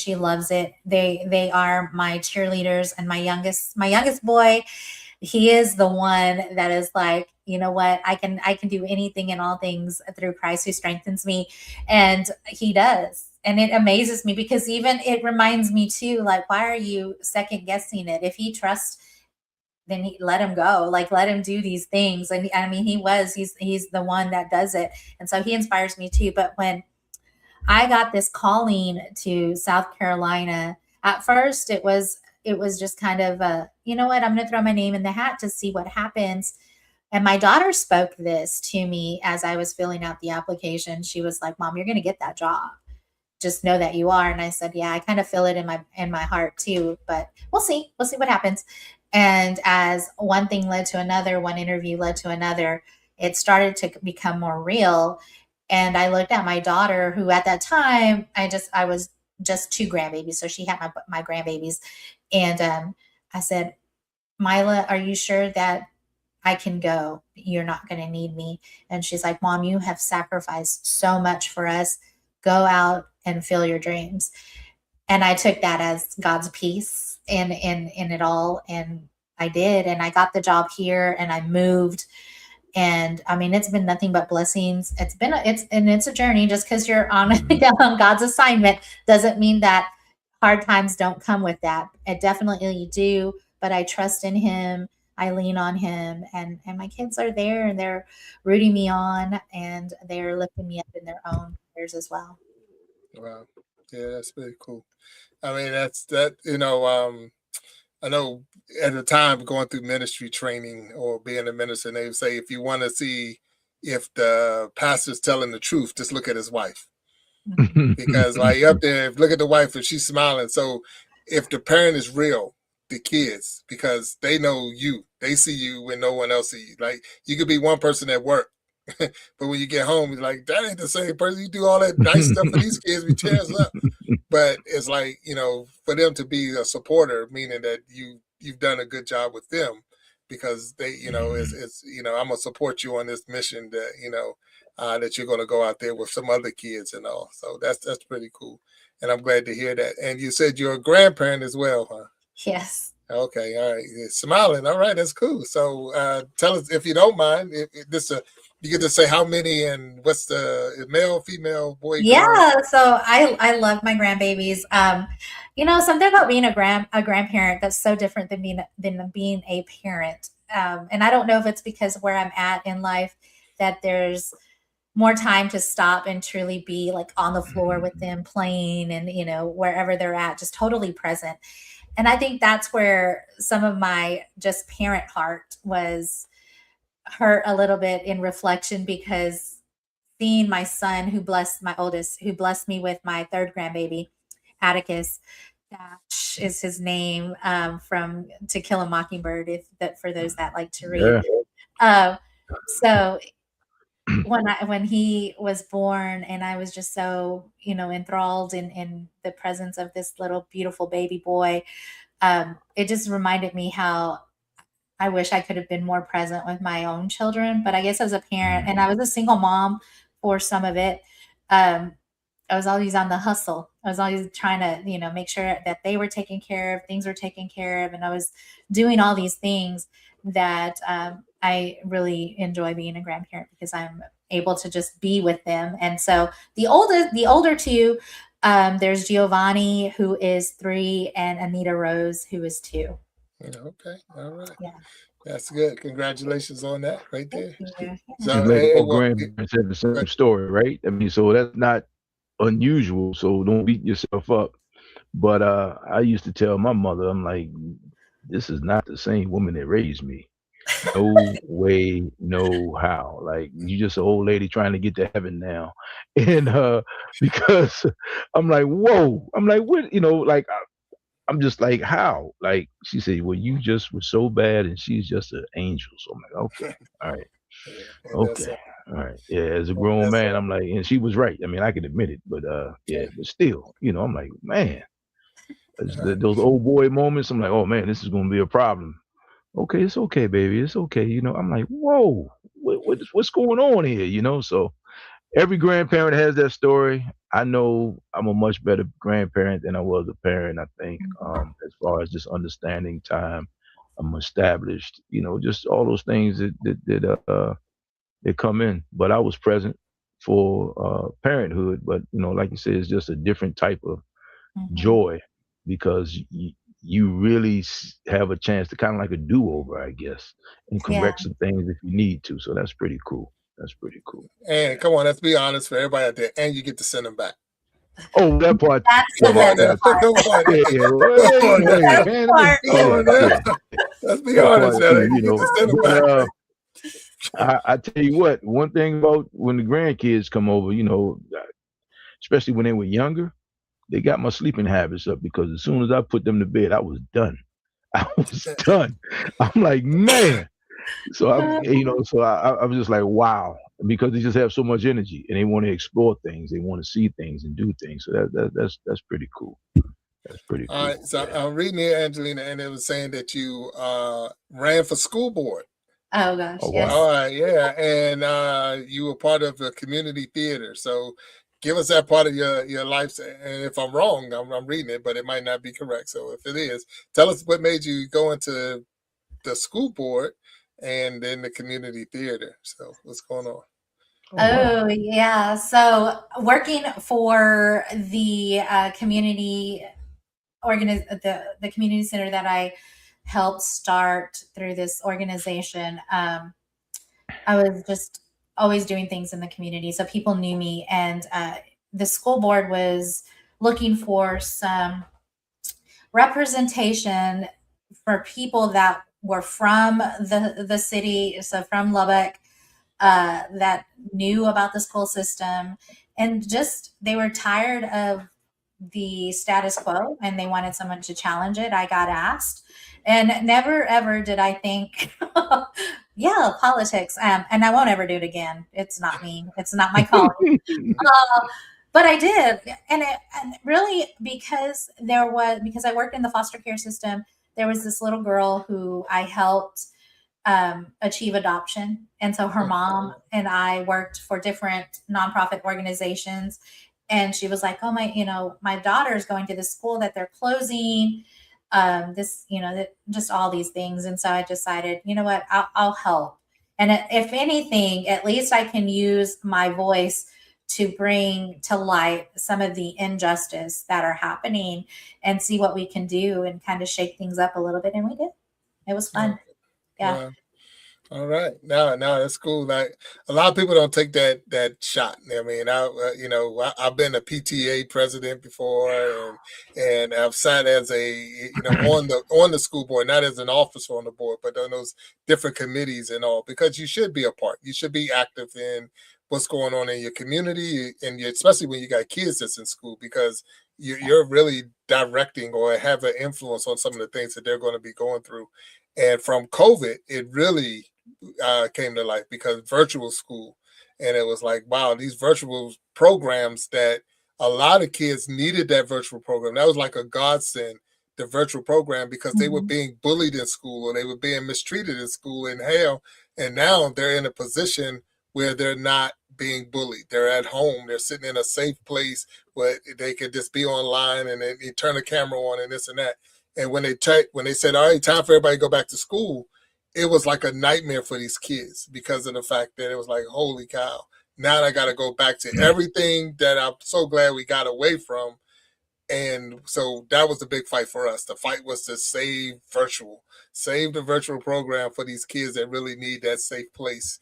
loves it. They are my cheerleaders. And my youngest boy, he is the one that is like, you know what, I can do anything and all things through Christ who strengthens me. And he does. And it amazes me because even it reminds me too, like, why are you second guessing it? If he trusts, then let him go, like let him do these things. And I mean, he's the one that does it. And so he inspires me too. But when I got this calling to South Carolina, at first it was just kind of you know what, I'm going to throw my name in the hat to see what happens. And my daughter spoke this to me as I was filling out the application. She was like, Mom, you're going to get that job. Just know that you are. And I said, yeah, I kind of feel it in my heart too, but we'll see what happens. And as one thing led to another, one interview led to another, it started to become more real. And I looked at my daughter, who at that time, I was just 2 grandbabies. So she had my grandbabies. And I said, Mila, are you sure that I can go? You're not going to need me. And she's like, Mom, you have sacrificed so much for us. Go out and fill your dreams. And I took that as God's peace in it all. And I did. And I got the job here and I moved. And I mean, it's been nothing but blessings. It's a journey. Just because you're on God's assignment doesn't mean that hard times don't come with that. It definitely do. But I trust in Him. I lean on Him, and my kids are there, and they're rooting me on, and they're lifting me up in their own prayers as well. Wow, yeah, that's very cool. I mean, that's that. I know at the time going through ministry training or being a minister, they would say if you want to see if the pastor's telling the truth, just look at his wife. Because while you're up there, look at the wife and she's smiling. So if the parent is real, the kids, because they know you, they see you when no one else sees you. Like you could be one person at work but when you get home, it's like, that ain't the same person. You do all that nice stuff for these kids, we tear us up. But it's like, for them to be a supporter, meaning that you've done a good job with them, because they, it's I'm gonna support you on this mission that, that you're gonna go out there with some other kids and all. So that's pretty cool. And I'm glad to hear that. And you said you're a grandparent as well, huh? Yes. Okay, all right. You're smiling. All right, that's cool. So tell us, if you don't mind, you get to say how many and what's the male, female, boy, Yeah, girl? so I love my grandbabies. Something about being a grandparent that's so different than being a parent. And I don't know if it's because where I'm at in life that there's more time to stop and truly be like on the floor with them playing and wherever they're at, just totally present. And I think that's where some of my just parent heart was hurt a little bit in reflection, because seeing my son, my oldest, who blessed me with my third grandbaby, Atticus, Dash is his name, from To Kill a Mockingbird, for those that like to read. Yeah. So when he was born, and I was just so enthralled in the presence of this little beautiful baby boy, it just reminded me how I wish I could have been more present with my own children. But I guess as a parent, and I was a single mom for some of it, I was always on the hustle. I was always trying to, make sure that they were taken care of, things were taken care of. And I was doing all these things that I really enjoy being a grandparent, because I'm able to just be with them. And so the older two, there's Giovanni, who is 3, and Anita Rose, who is 2. Okay. All right. Yeah. That's good. Congratulations on that right there. So, all grandparents have the same story, right? I mean, so that's not unusual. So don't beat yourself up. But I used to tell my mother, I'm like, this is not the same woman that raised me. No way, no how. Like, you just an old lady trying to get to heaven now. And because I'm like, whoa. I'm like, what? Like, I'm just like, how? Like, she said, well, you just were so bad, and she's just an angel. So I'm like, okay, all right, okay, all right. Yeah, as a grown man, I'm like, and she was right. I mean, I can admit it, but yeah, but still, I'm like, man, those old boy moments. I'm like, oh man, this is gonna be a problem. Okay, it's okay, baby, it's okay. I'm like, whoa, what's going on here? So every grandparent has that story. I know I'm a much better grandparent than I was a parent, I think, as far as just understanding time. I'm established, just all those things that come in. But I was present for parenthood. But, like you said, it's just a different type of joy, because you really have a chance to kind of like a do-over, I guess, and correct some things if you need to. So that's pretty cool. That's pretty cool. And come on, let's be honest for everybody out there. And you get to send them back. Oh, that part. That's the part. Let's be honest. I tell you what, one thing about when the grandkids come over, especially when they were younger, they got my sleeping habits up, because as soon as I put them to bed, I was done. I was done. I'm like, man. So I was just like, wow, because they just have so much energy, and they want to explore things, they want to see things and do things. So that's pretty cool. That's pretty cool. All right. So I'm reading here, Angelina, and it was saying that you ran for school board. Oh gosh. Oh, yes. wow. All right, yeah, and you were part of a community theater. So give us that part of your life. And if I'm wrong, I'm reading it, but it might not be correct. So if it is, tell us what made you go into the school board and then the community theater. So what's going on? Oh, yeah. So working for the community the community center that I helped start through this organization, I was just always doing things in the community. So people knew me, and the school board was looking for some representation for people that were from the city, so from Lubbock, that knew about the school system, and just they were tired of the status quo and they wanted someone to challenge it. I got asked, and never ever did I think Yeah, politics. And I won't ever do it again. It's not me. It's not my calling. But I did, and really because because I worked in the foster care system. There was this little girl who I helped achieve adoption, and so her mom and I worked for different nonprofit organizations. And she was like, "Oh my, my daughter's going to this school that they're closing." This, just all these things. And so I decided, you know what, I'll help. And if anything, at least I can use my voice to bring to light some of the injustice that are happening and see what we can do and kind of shake things up a little bit. And we did. It was fun. Yeah. Wow. All right, now that's cool. Like a lot of people don't take that shot. I mean, I've been a PTA president before, and I've sat as on the school board, not as an officer on the board, but on those different committees and all. Because you should be a part. You should be active in what's going on in your community, and especially when you got kids that's in school, because you're really directing or have an influence on some of the things that they're going to be going through. And from COVID, it really came to life because virtual school, and it was like, wow, these virtual programs that a lot of kids needed that virtual program. That was like a godsend, the virtual program, because they were being bullied in school or they were being mistreated in school in hell. And now they're in a position where they're not being bullied. They're at home. They're sitting in a safe place where they could just be online and then you turn the camera on and this and that. And when they said, all right, time for everybody to go back to school, it was like a nightmare for these kids because of the fact that it was like, holy cow, now I got to go back to everything that I'm so glad we got away from. And so that was the big fight for us. The fight was to save the virtual program for these kids that really need that safe place.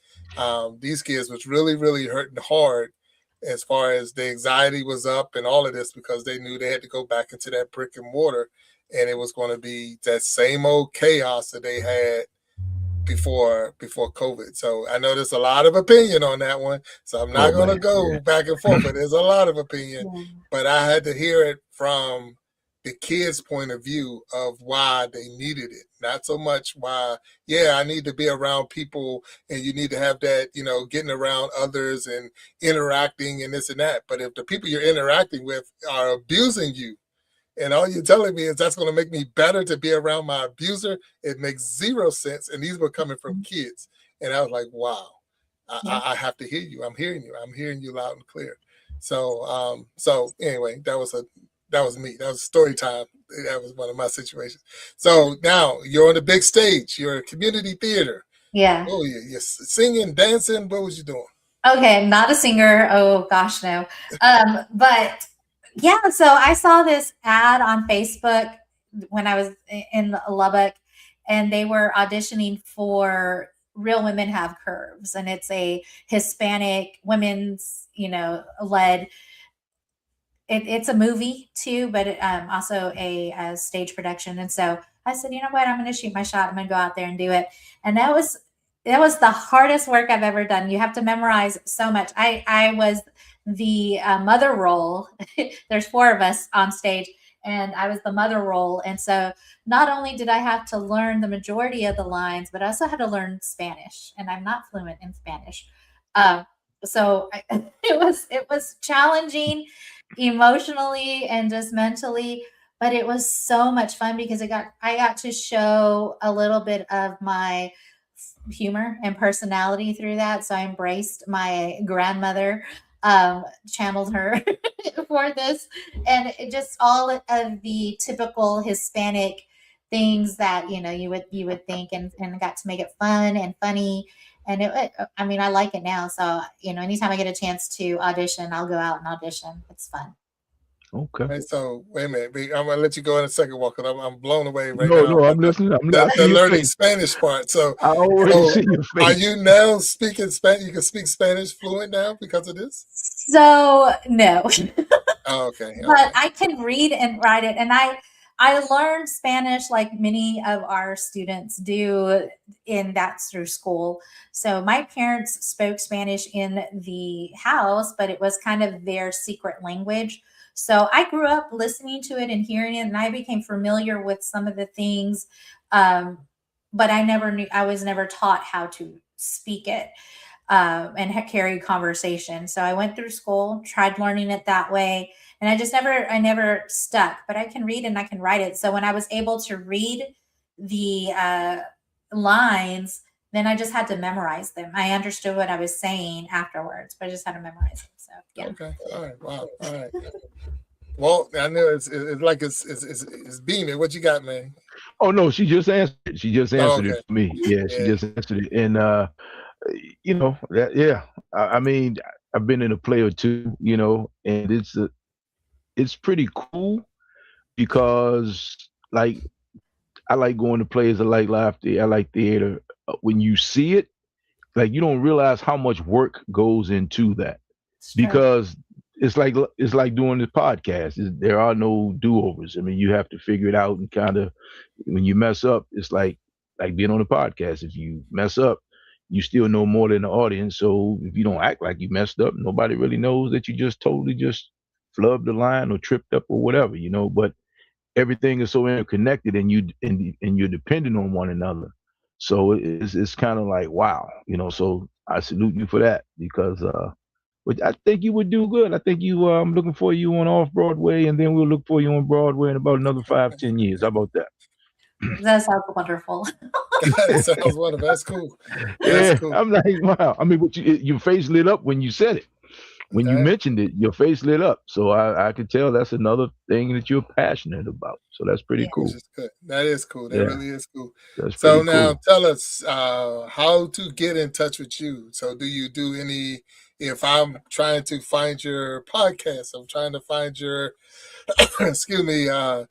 These kids was really, really hurting hard as far as the anxiety was up and all of this because they knew they had to go back into that brick and mortar. And it was going to be that same old chaos that they had before COVID. So I know there's a lot of opinion on that one. So I'm not going to go back and forth, but there's a lot of opinion. Yeah. But I had to hear it from the kids' point of view of why they needed it. Not so much why, I need to be around people and you need to have that, getting around others and interacting and this and that. But if the people you're interacting with are abusing you, and all you're telling me is that's going to make me better to be around my abuser, it makes zero sense. And these were coming from kids. And I was like, wow, I have to hear you. I'm hearing you. I'm hearing you loud and clear. So anyway, that was me. That was story time. That was one of my situations. So now you're on the big stage. You're a community theater. Yeah. Oh, you're singing, dancing. What was you doing? Okay, I'm not a singer. Oh gosh, no. But yeah, so I saw this ad on Facebook when I was in Lubbock, and they were auditioning for Real Women Have Curves, and it's a Hispanic women's, led. It's a movie too, but also a stage production. And so I said, you know what, I'm going to shoot my shot. I'm going to go out there and do it. And that was the hardest work I've ever done. You have to memorize so much. I was the mother role. There's 4 of us on stage, and I was the mother role. And so not only did I have to learn the majority of the lines, but I also had to learn Spanish, and I'm not fluent in Spanish. So it was challenging emotionally and just mentally, but it was so much fun because I got to show a little bit of my humor and personality through that. So I embraced my grandmother, channeled her for this, and just all of the typical Hispanic things that you would think, and got to make it fun and funny. And I like it now. So, anytime I get a chance to audition, I'll go out and audition. It's fun. Okay. Right, so wait a minute. I'm gonna let you go in a second, Walker. I'm blown away right now. No, I'm listening. The learning Spanish part. So I already see your face. Are you now speaking Spanish? You can speak Spanish fluent now because of this? So no. Oh, okay. But I can read and write it, and I learned Spanish like many of our students do, and that's through school. So my parents spoke Spanish in the house, but it was kind of their secret language. So I grew up listening to it and hearing it, and I became familiar with some of the things but I was never taught how to speak it and carry conversation. So I went through school, tried learning it that way, and I never stuck. But I can read and I can write it. So when I was able to read the lines, then I just had to memorize them. I understood what I was saying afterwards, but I just had to memorize them. So yeah. Okay. All right. Wow. All right. Well, I know it's like it's beaming. What you got, man? Oh no, she just answered it. She just answered okay. it for me. Yeah, she just answered it. And you know, yeah. I mean, I've been in a play or two, you know, and it's pretty cool because like I like going to plays. I like live theater. I like theater. When you see it, like you don't realize how much work goes into that because it's like doing this podcast. There are no do-overs. I mean, you have to figure it out and kind of when you mess up, it's like being on a podcast. If you mess up, you still know more than the audience. So if you don't act like you messed up, nobody really knows that you just totally just flubbed the line or tripped up or whatever, you know. But everything is so interconnected and you're dependent on one another. So it's kind of like wow, you know. So I salute you for that because but I think you would do good. I think you I'm looking for you on off Broadway, and then we'll look for you on Broadway in about another 5-10 years. How about that? That sounds wonderful. That sounds wonderful. That's cool. Yeah, cool. I'm like, wow. I mean, your face lit up when you said it. When you mentioned it, your face lit up. So I could tell that's another thing that you're passionate about. So that's pretty cool. Which is good. That is cool. That really is cool. That's so now cool. Tell us how to get in touch with you. So do you do any, if I'm trying to find your podcast, I'm trying to find your excuse me, I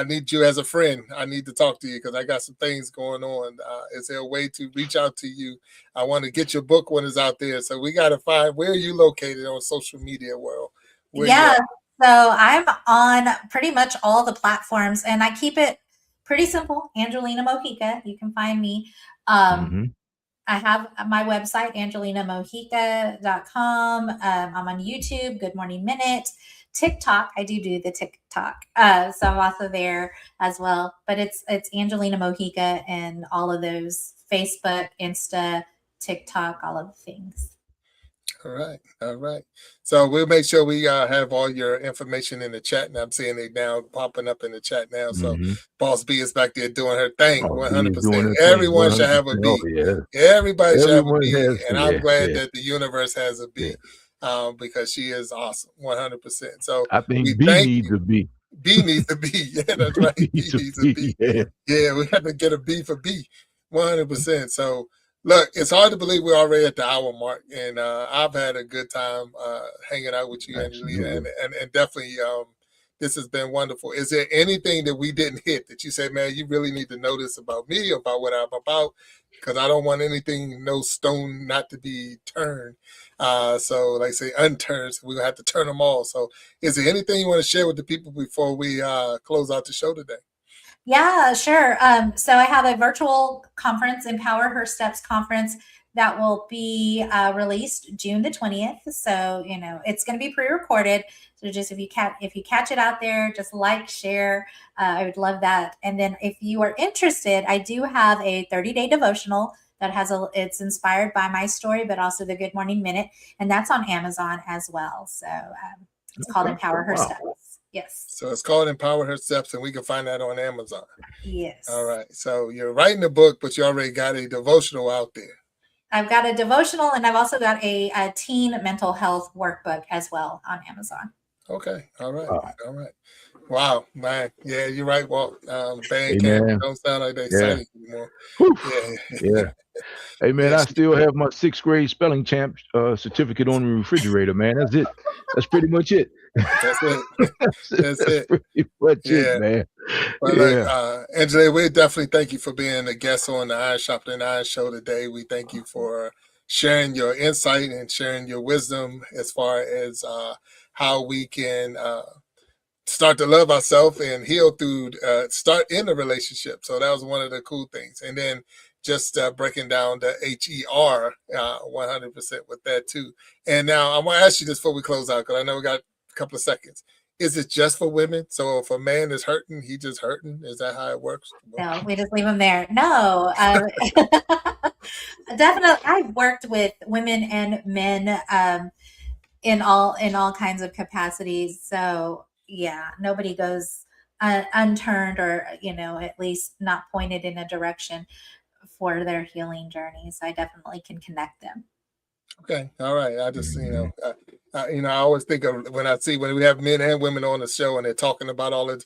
need you as a friend. I need to talk to you because I got some things going on. Is there a way to reach out to you? I want to get your book when it's out there. So we got to find, where are you located on social media world? Yeah. So I'm on pretty much all the platforms and I keep it pretty simple. Angelina Mojica. You can find me. I have my website, angelinamojica.com. I'm on YouTube, Good Morning Minute. TikTok, I do the TikTok. So I'm also there as well. But it's Angelina Mojica and all of those, Facebook, Insta, TikTok, all of the things. All right. All right. So we'll make sure we have all your information in the chat. And I'm seeing it now popping up in the chat now. So Boss B is back there doing her thing. 100%. Everyone should have a B. Oh, yeah. Everybody should have a B. And I'm glad that the universe has a B because she is awesome. 100%. So I think B needs a B. B needs a B. Yeah, that's right. B needs a B. Yeah, we have to get a B for B. 100%. So look, it's hard to believe we're already at the hour mark, and I've had a good time hanging out with you, Angelina, and definitely this has been wonderful. Is there anything that we didn't hit that you said, man, you really need to know this about me, about what I'm about? Because I don't want anything, no stone not to be turned. So like say unturned, so we're going to have to turn them all. So is there anything you want to share with the people before we close out the show today? Yeah, sure. So I have a virtual conference, Empower Her Steps conference, that will be released June the 20th. So, you know, it's going to be pre-recorded. So just if you catch it out there, just like, share. I would love that. And then if you are interested, I do have a 30-day devotional that it's inspired by my story, but also the Good Morning Minute. And that's on Amazon as well. So it's called Empower Her Steps. Yes. So it's called Empower Her Steps, and we can find that on Amazon. Yes. All right. So you're writing a book, but you already got a devotional out there. I've got a devotional, and I've also got a teen mental health workbook as well on Amazon. Okay. All right. All right. Wow, man. Yeah, you're right, Walt. Band camp don't sound like they exciting anymore. Yeah. Hey, man, I still have my 6th grade spelling champ certificate on the refrigerator, man. That's it. That's pretty much it. That's it. That's it. Pretty much it, man. But look, Angela, we definitely thank you for being a guest on the Iron Sharpening Iron show today. We thank you for sharing your insight and sharing your wisdom as far as how we can start to love ourselves and heal through start in a relationship. So that was one of the cool things. And then just breaking down the HER 100% with that too. And now I'm going to ask you this before we close out, because I know we got a couple of seconds. is it just for women? So if a man is hurting, he just hurting? Is that how it works? No, we just leave them there. No, definitely. I've worked with women and men in all kinds of capacities. So yeah, nobody goes unturned, or at least not pointed in a direction for their healing journeys. I definitely can connect them. Okay, all right. I just I always think of when we have men and women on the show and they're talking about all it.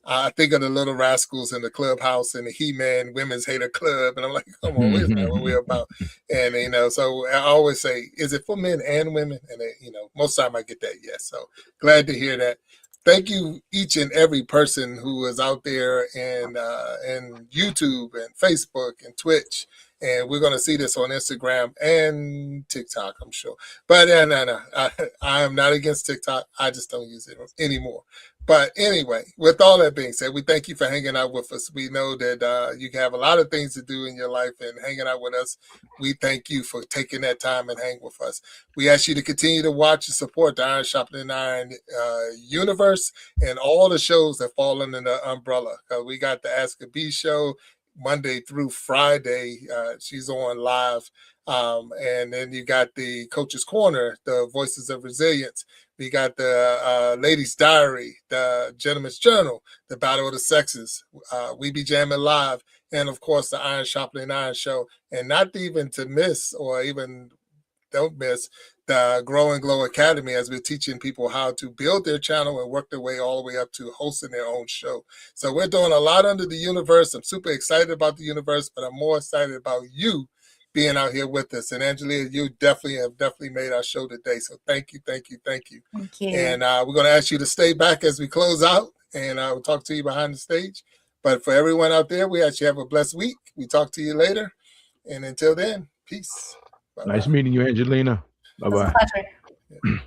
I think of the Little Rascals in the clubhouse and the He-Man Women's Hater Club, and I'm like, come on, what is that? What we're about? And so I always say, is it for men and women? And most time I get that yes. So glad to hear that. Thank you, each and every person who is out there in YouTube and Facebook and Twitch. And we're going to see this on Instagram and TikTok, I'm sure. But no. I am not against TikTok. I just don't use it anymore. But anyway, with all that being said, we thank you for hanging out with us. We know that you have a lot of things to do in your life, and hanging out with us, we thank you for taking that time and hang with us. We ask you to continue to watch and support the Iron Sharpening Iron universe and all the shows that fall under the umbrella. We got the Ask a Bee show Monday through Friday. She's on live. And then you got the Coach's Corner, the Voices of Resilience. We got the Ladies' Diary, the Gentleman's Journal, the Battle of the Sexes. We Be Jamming Live, and of course the Iron Sharpening Iron show. And not even to miss, or even don't miss, the Grow and Glow Academy, as we're teaching people how to build their channel and work their way all the way up to hosting their own show. So we're doing a lot under the universe. I'm super excited about the universe, but I'm more excited about you being out here with us. And Angelina, you definitely made our show today. So thank you. Thank you. And we're going to ask you to stay back as we close out, and we'll talk to you behind the stage. But for everyone out there, we actually have a blessed week. We talk to you later. And until then, peace. Bye-bye. Nice meeting you, Angelina. Bye-bye. It was a pleasure.